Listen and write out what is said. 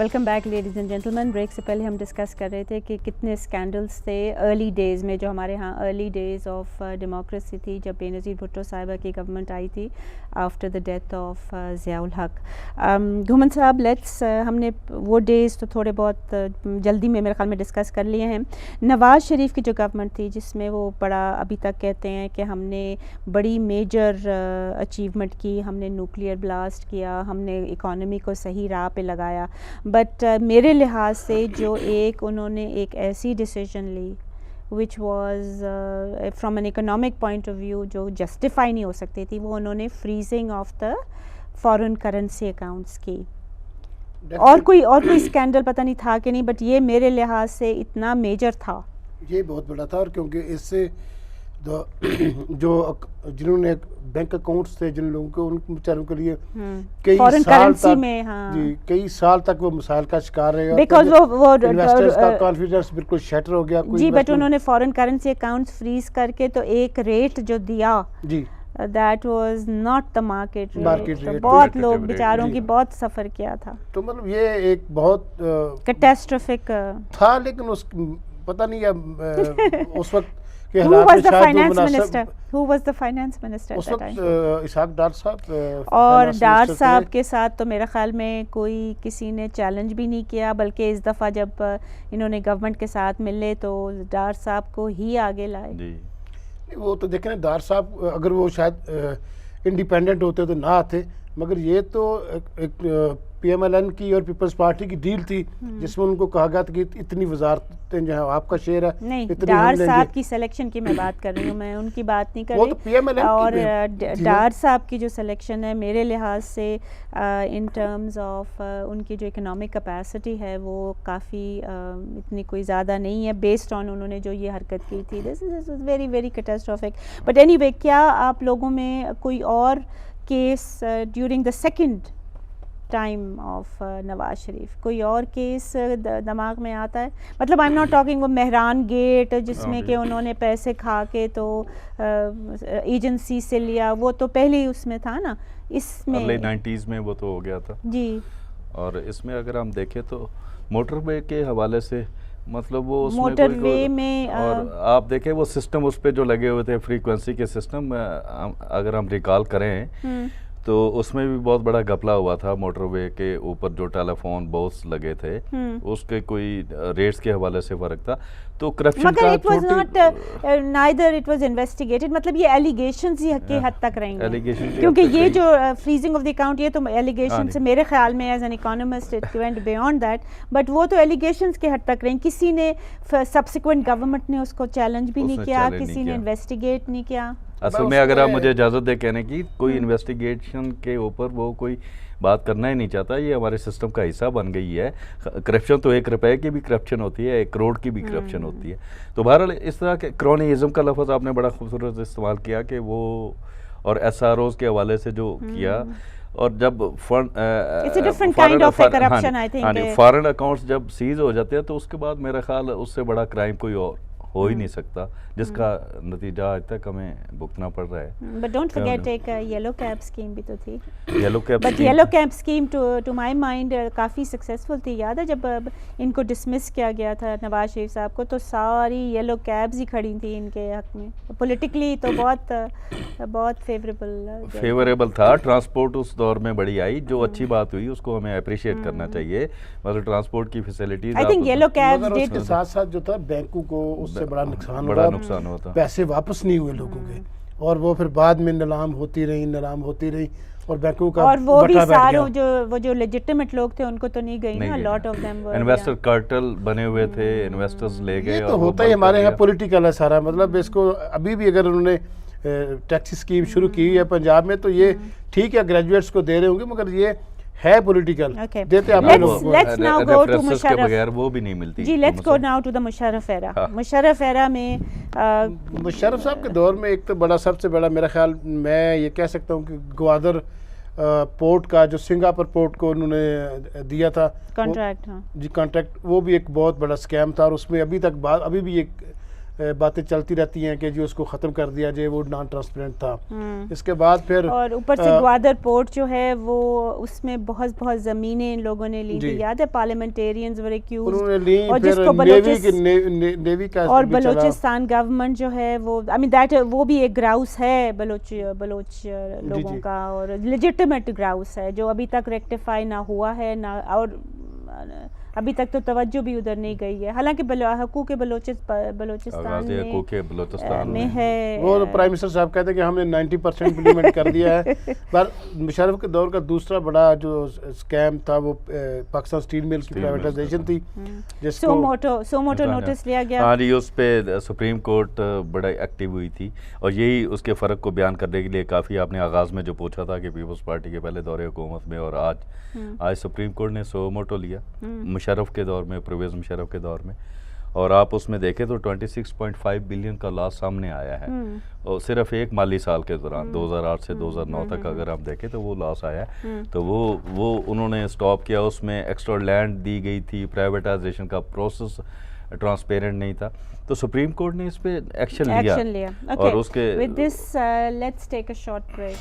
Welcome back ladies and gentleman. Break سے پہلے ہم ڈسکس کر رہے تھے کہ کتنے اسکینڈلس تھے ارلی ڈیز میں, جو ہمارے ہاں ارلی ڈیز آف ڈیموکریسی تھی, جب بے نظیر بھٹو صاحبہ کی گورنمنٹ آئی تھی after the death of Zia الحق. گھومن صاحب, لیٹس ہم نے وہ ڈیز تو تھوڑے بہت جلدی میں میرے خیال میں ڈسکس کر لیے ہیں. نواز شریف کی جو گورنمنٹ تھی, جس میں وہ بڑا ابھی تک کہتے ہیں کہ ہم نے بڑی میجر اچیومنٹ کی, ہم نے نیوکلیئر بلاسٹ کیا, ہم نے اکانومی کو صحیح راہ پہ لگایا, بٹ میرے لحاظ سے جو انہوں نے ایک ایسی ڈیسیژن لی which was from an economic point of view جو جسٹیفائی نہیں ہو سکتی تھی, وہ انہوں نے freezing of the foreign currency accounts کی. اور کوئی اسکینڈل پتہ نہیں تھا کہ نہیں, بٹ یہ میرے لحاظ سے اتنا میجر تھا, یہ بہت بڑا تھا. اور کیونکہ اس سے جو جنہوں نے بینک اکاؤنٹس تھے جن لوگوں کو, ان بیچاروں کے لیے کئی سال تک وہ مسائل کا شکار رہے, بیکاز وہ انویسٹرز کا کانفیڈنس بالکل شیٹر ہو گیا. جی, بٹ انہوں نے فارن کرنسی اکاؤنٹس فریز کر کے تو ایک ریٹ جو دیا, جی, that was not the market rate. بہت لوگ بیچاروں کی بہت سفر کیا تھا. تو مطلب یہ ایک بہت کیٹاسٹرافک تھا, لیکن اس پتہ نہیں اس وقت Who was the finance minister? Who was the finance minister at that time? Ishaq Dar صاحب. اور ڈار صاحب کے ساتھ تو میرے خیال میں کوئی کسی نے چیلنج بھی نہیں کیا, بلکہ اس دفعہ جب انہوں نے گورنمنٹ کے ساتھ ملے تو ڈار صاحب کو ہی آگے لائے. جی, وہ تو دیکھیں ڈار صاحب اگر وہ شاید انڈیپینڈنٹ ہوتے تو نہ آتے, مگر یہ تو ایک پی ایم ایل این کی اور پیپلز پارٹی کی ڈیل تھی جس میں ان کو کہا گیا تھا کہ اتنی وزارتیں جو ہے آپ کا شیئر ہے. نہیں, ڈار صاحب کی سلیکشن کی میں بات کر رہی ہوں, میں ان کی بات نہیں کر رہی. اور ڈار صاحب کی جو سلیکشن ہے میرے لحاظ سے ان ٹرمز آف ان کی جو اکنامک کیپیسٹی ہے وہ کافی اتنی کوئی زیادہ نہیں ہے, بیسڈ آن انہوں نے جو یہ حرکت کی تھی. This is very very catastrophic. But anyway, کیا آپ لوگوں میں کوئی اور case during the second time of Nawaz Sharif, کوئی اور کیس دماغ میں آتا ہے؟ مطلب آئی ایم ناٹ ٹاکنگ وہ مہران گیٹ جس میں کہ انہوں نے پیسے کھا کے تو ایجنسی سے لیا, وہ تو پہلے ہی اس میں تھا نا, اس میں ارلی 90s میں وہ تو ہو گیا تھا. جی, اور اس میں اگر ہم دیکھیں تو موٹر وے کے حوالے سے, مطلب وہ موٹر وے میں اور آپ دیکھیں وہ سسٹم اس پہ جو لگے ہوئے تھے فریکوینسی کے سسٹم, اگر ہم ریکال کریں تو اس میں بھی بہت بڑا گھپلا ہوا تھا. موٹر وے کے اوپر جو ٹیلی فون بوتھس لگے تھے اس کے کوئی ریٹس کے حوالے سے فرق تھا. تو کرپشن کا it was not neither it was investigated, مطلب یہ ایلیگیشنز ہی کے حد تک رہیں گے, کیونکہ یہ جو فریزنگ آف دی اکاؤنٹ, یہ تو ایلیگیشن سے میرے خیال میں as an economist it went beyond that, but وہ تو ایلیگیشنز کے حد تک رہیں. کسی نے سبسیکوینٹ گورنمنٹ نے اس کو چیلنج بھی نہیں کیا, کسی نے انویسٹیگیٹ نہیں کیا. اصل میں اگر آپ مجھے اجازت دے کہنے کی, کوئی انویسٹیگیشن کے اوپر وہ کوئی بات کرنا ہی نہیں چاہتا. یہ ہمارے سسٹم کا حصہ بن گئی ہے. کرپشن تو 1 روپے کی بھی کرپشن ہوتی ہے, 1 کروڑ کی بھی کرپشن ہوتی ہے. تو بہرحال اس طرح کے کرونیزم کا لفظ آپ نے بڑا خوبصورت استعمال کیا کہ وہ, اور ایس آر اوز کے حوالے سے جو کیا, اور جب فارن اکاؤنٹس جب سیز ہو جاتے ہیں تو اس کے بعد میرا خیال اس سے بڑا کرائم کوئی اور ہو ہی نہیں سکتا, جس کا نتیجہ آج تک ہمیں بھگتنا پڑ رہا ہے. بٹ ڈونٹ فرگیٹ ایک یلو کیب اسکیم بھی تو تھی. Yellow cab scheme to my mind کافی سکسیزفل تھی. یاد ہے جب ان کو ڈسمس کیا گیا تھا نواز شریف صاحب کو, تو ساری یلو کیبز ہی کھڑی تھیں ان کے حق میں. پولیٹیکلی تو بہت فیوریبل تھا. ٹرانسپورٹ اس دور میں بڑی آئی, جو اچھی بات ہوئی اس کو ہمیں اپریشیٹ کرنا چاہیے. مطلب ٹرانسپورٹ کی facilities I think yellow cabs ڈیڈ کے ساتھ ساتھ جو تھا بینکوں کو اس سے بڑا نقصان ہوتا, پیسے واپس نہیں ہوئے لوگوں کے, اور وہ پھر بعد میں نیلام ہوتی رہی اور بینکوں کا, اور وہ بھی ساروں جو لیجٹیمیٹ لوگ تھے ان کو تو نہیں گئی نا. Lot of them investor cartel بنے ہوئے تھے, انویسٹرز لے گئے. یہ تو ہوتا ہی ہمارے یہاں پولیٹیکل ہے سارا. مطلب اس کو ابھی بھی اگر انہوں نے ٹیکسی اسکیم شروع کی ہے پنجاب میں, تو یہ ٹھیک ہے گریجویٹس کو دے رہے ہوں گے, مگر یہ ہے پولیٹیکل دیتے آپ لوگ. Let's now go to Musharraf کے بغیر وہ بھی نہیں ملتی. جی, let's go now to the Musharraf era. Musharraf era میں مشرف صاحب کے دور میں ایک تو بڑا, سب سے بڑا میرا خیال میں یہ کہہ سکتا ہوں کہ گوادر پورٹ کا جو سنگاپور پورٹ کو انہوں نے دیا تھا کانٹریکٹ, جی کانٹریکٹ, وہ بھی ایک بہت بڑا اسکیم تھا. اور اس میں ابھی بھی ایک باتیں چلتی رہتی ہیں کہ جی اس کو ختم کر دیا جائے, وہ نان ٹرانسپیرنٹ تھا. اس کے بعد پھر اور اوپر سے گوادر پورٹ جو ہے وہ اس میں بہت زمینیں ان لوگوں نے لی تھی, یاد ہے پارلیمنٹیرینز ور ایکیوزڈ, انہوں نے لی, اور جس پھر کو نیوی کا اور بلوچستان گورنمنٹ جو ہے وہ آئی مین دیٹ وہ بھی ایک گراؤس ہے بلوچ لوگوں کا, اور لیجٹمیٹ گراؤس ہے جو ابھی تک ریکٹیفائی نہ ہوا ہے نہ, اور ابھی تک تو توجہ بھی ادھر نہیں گئی ہے, حالانکہ حقوق بلوچستان میں ہے. وہ پرائم منسٹر صاحب کہتے ہیں کہ ہم نے 90% امپلیمنٹ کر دیا ہے. پر مشرف کے دور کا دوسرا بڑا جو اسکیم تھا وہ پاکستان اسٹیل مل کی پرائیویٹائزیشن تھی, جس کو سوموٹو نوٹس لیا گیا. ہاں جی, اس پہ سپریم کورٹ بڑا ایکٹیو ہوئی تھی, اور یہی اس کے فرق کو بیان کرنے کے لیے کافی آپ نے آغاز میں جو پوچھا تھا کہ پیپلز پارٹی کے پہلے دور حکومت میں اور آج سپریم کورٹ نے سوموٹو لیا مشرف کے دور میں, پرویز مشرف کے دور میں, اور آپ اس میں دیکھیں تو 26.5 بلین کا لاس سامنے آیا ہے, اور صرف ایک مالی سال کے دوران 2008 سے 2009 تک اگر ہم دیکھیں تو وہ لاس آیا ہے. تو وہ انہوں نے سٹاپ کیا, اس میں ایکسٹرا لینڈ دی گئی تھی, پرائیویٹائزیشن کا پروسیس ٹرانسپیرنٹ نہیں تھا, تو سپریم کورٹ نے اس پہ ایکشن لیا. اور اس کے with this let's take a short break.